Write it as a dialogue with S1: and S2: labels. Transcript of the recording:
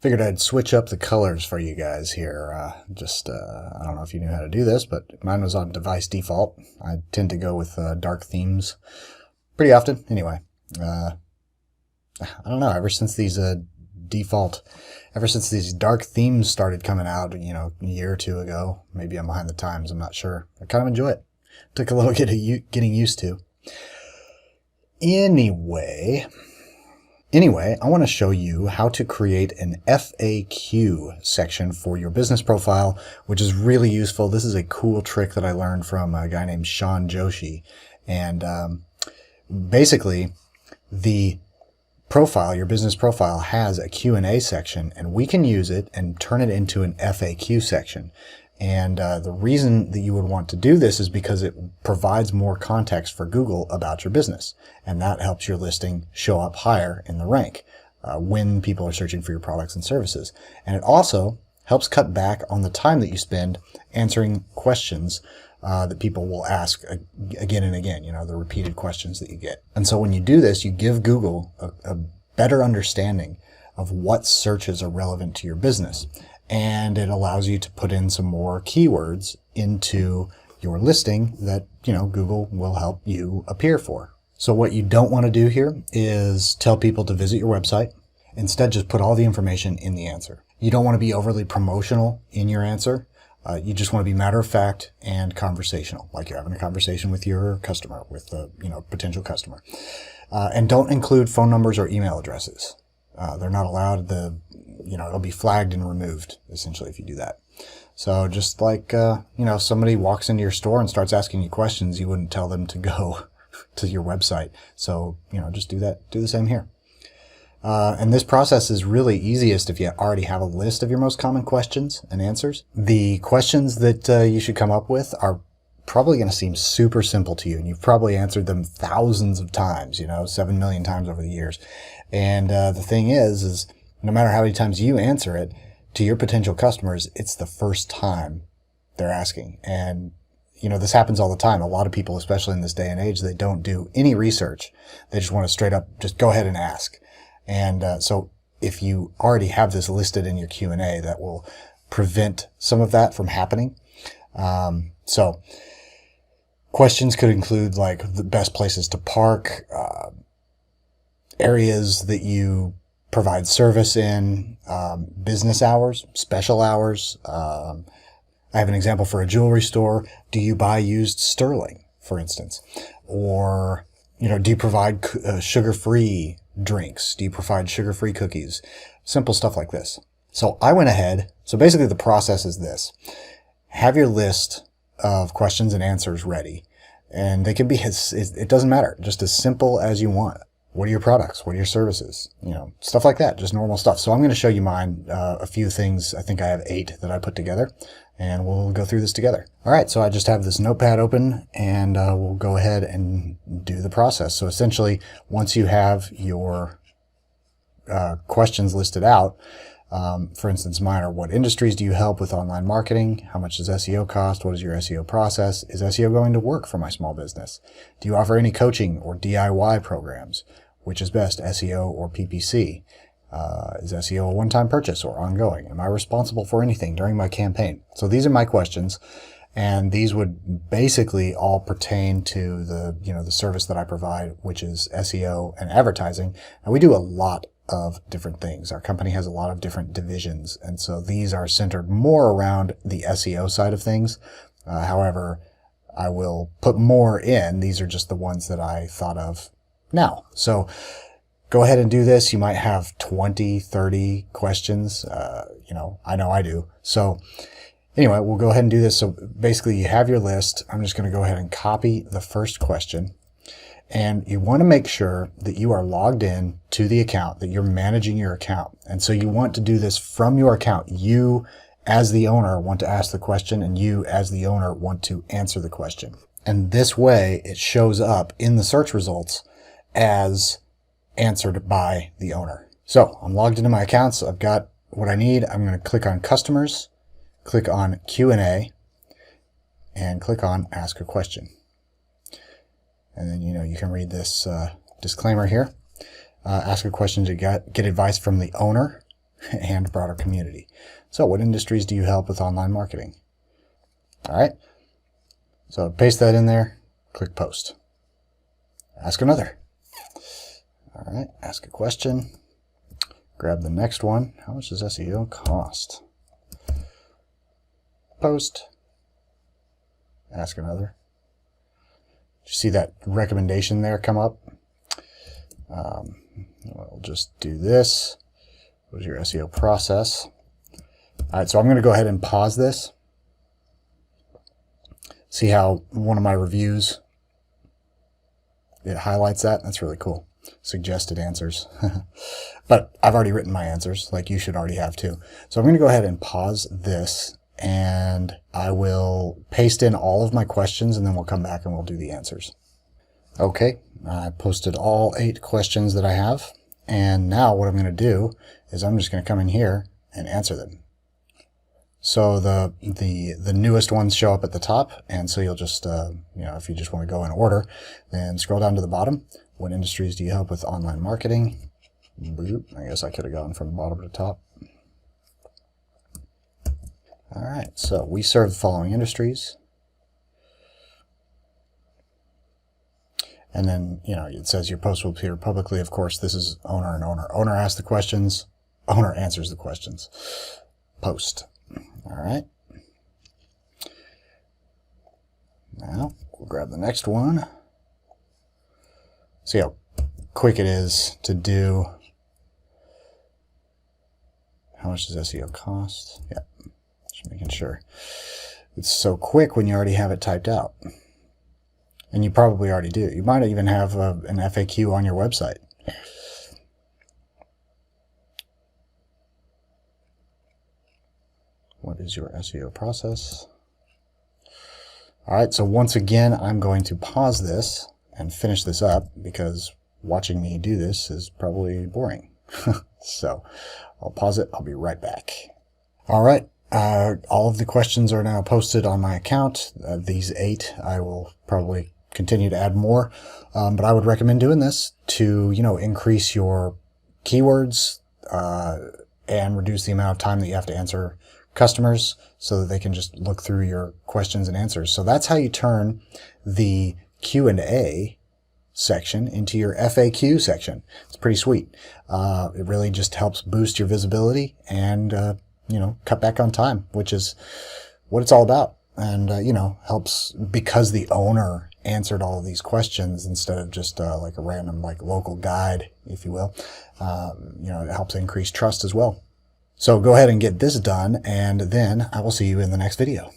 S1: Figured I'd switch up the colors for you guys here. I don't know if you knew how to do this, but mine was on device default. I tend to go with dark themes pretty often. Anyway, I don't know. Ever since these dark themes started coming out, a year or two ago, maybe I'm behind the times. I'm not sure. I kind of enjoy it. Took a little getting used to. Anyway, I want to show you how to create an FAQ section for your business profile, which is really useful. This is a cool trick that I learned from a guy named Sean Joshi. And basically, the profile, your business profile, has a Q&A section, and we can use it and turn it into an FAQ section. And the reason that you would want to do this is because it provides more context for Google about your business. And that helps your listing show up higher in the rank when people are searching for your products and services. And it also helps cut back on the time that you spend answering questions that people will ask again and again, the repeated questions that you get. And so when you do this, you give Google a better understanding of what searches are relevant to your business. And it allows you to put in some more keywords into your listing that, Google will help you appear for. So what you don't want to do here is tell people to visit your website. Instead, just put all the information in the answer. You don't want to be overly promotional in your answer. You just want to be matter of fact and conversational, like you're having a conversation with your customer, with the potential customer. And don't include phone numbers or email addresses. They're not allowed. It'll be flagged and removed, essentially, if you do that. So just like, if somebody walks into your store and starts asking you questions, you wouldn't tell them to go to your website. So, just do that. Do the same here. And this process is really easiest if you already have a list of your most common questions and answers. The questions that you should come up with are probably going to seem super simple to you, and you've probably answered them thousands of times, 7 million times over the years. And the thing is no matter how many times you answer it, to your potential customers, it's the first time they're asking. And, this happens all the time. A lot of people, especially in this day and age, they don't do any research. They just want to straight up just go ahead and ask. And so if you already have this listed in your Q&A, that will prevent some of that from happening. So questions could include like the best places to park, areas that you provide service in, business hours, special hours. I have an example for a jewelry store. Do you buy used sterling, for instance? Or, do you provide sugar-free drinks? Do you provide sugar-free cookies? Simple stuff like this. So I went ahead. So basically the process is this. Have your list of questions and answers ready. And they can be, it doesn't matter, just as simple as you want. What are your products? What are your services? Stuff like that, just normal stuff. So I'm going to show you mine, a few things. I think I have 8 that I put together, and we'll go through this together. All right, so I just have this notepad open, and we'll go ahead and do the process. So essentially, once you have your questions listed out, for instance, mine are: what industries do you help with online marketing? How much does SEO cost? What is your SEO process? Is SEO going to work for my small business? Do you offer any coaching or DIY programs? Which is best, SEO or PPC? Is SEO a one-time purchase or ongoing? Am I responsible for anything during my campaign? So these are my questions, and these would basically all pertain to the service that I provide, which is SEO and advertising. And we do a lot of different things. Our company has a lot of different divisions, and so these are centered more around the SEO side of things. However, I will put more in. These are just the ones that I thought of now. So go ahead and do this. You might have 20, 30 questions. I know I do. So anyway, we'll go ahead and do this. So basically you have your list. I'm just going to go ahead and copy the first question. And you want to make sure that you are logged in to the account, that you're managing your account. And so you want to do this from your account. You, as the owner, want to ask the question, and you, as the owner, want to answer the question. And this way, it shows up in the search results as answered by the owner. So I'm logged into my accounts. I've got what I need. I'm going to click on Customers, click on Q&A, and click on Ask a Question. And then, you can read this disclaimer here. Ask a question to get advice from the owner. and broader community. So what industries do you help with online marketing? All right. So paste that in there, click post. Ask another. All right, ask a question. Grab the next one. How much does SEO cost? Post. Ask another. Did you see that recommendation there come up? We'll just do this. What is your SEO process? All right, so I'm going to go ahead and pause this. See how one of my reviews, it highlights that? That's really cool. Suggested answers. But I've already written my answers, like you should already have too. So I'm going to go ahead and pause this, and I will paste in all of my questions, and then we'll come back and we'll do the answers. Okay, I posted all 8 questions that I have, and now what I'm going to do is I'm just going to come in here and answer them. So the newest ones show up at the top, and so you'll just, if you just want to go in order, then scroll down to the bottom. What industries do you help with online marketing? I guess I could have gone from bottom to top. All right, so we serve the following industries. And then, it says your post will appear publicly. Of course, this is owner and owner. Owner asks the questions. Owner answers the questions. Post. All right. Now, we'll grab the next one. See how quick it is to do. How much does SEO cost? Yeah, just making sure. It's so quick when you already have it typed out. And you probably already do. You might even have an FAQ on your website. What is your SEO process? All right, so once again, I'm going to pause this and finish this up because watching me do this is probably boring. So I'll pause it. I'll be right back. All right. All of the questions are now posted on my account. These 8, I will probably continue to add more, but I would recommend doing this to, increase your keywords and reduce the amount of time that you have to answer customers so that they can just look through your questions and answers. So that's how you turn the Q&A section into your FAQ section. It's pretty sweet. It really just helps boost your visibility and, cut back on time, which is what it's all about. And, helps because the owner answered all of these questions instead of just like a random local guide, if you will. It helps increase trust as well. So go ahead and get this done, and then I will see you in the next video.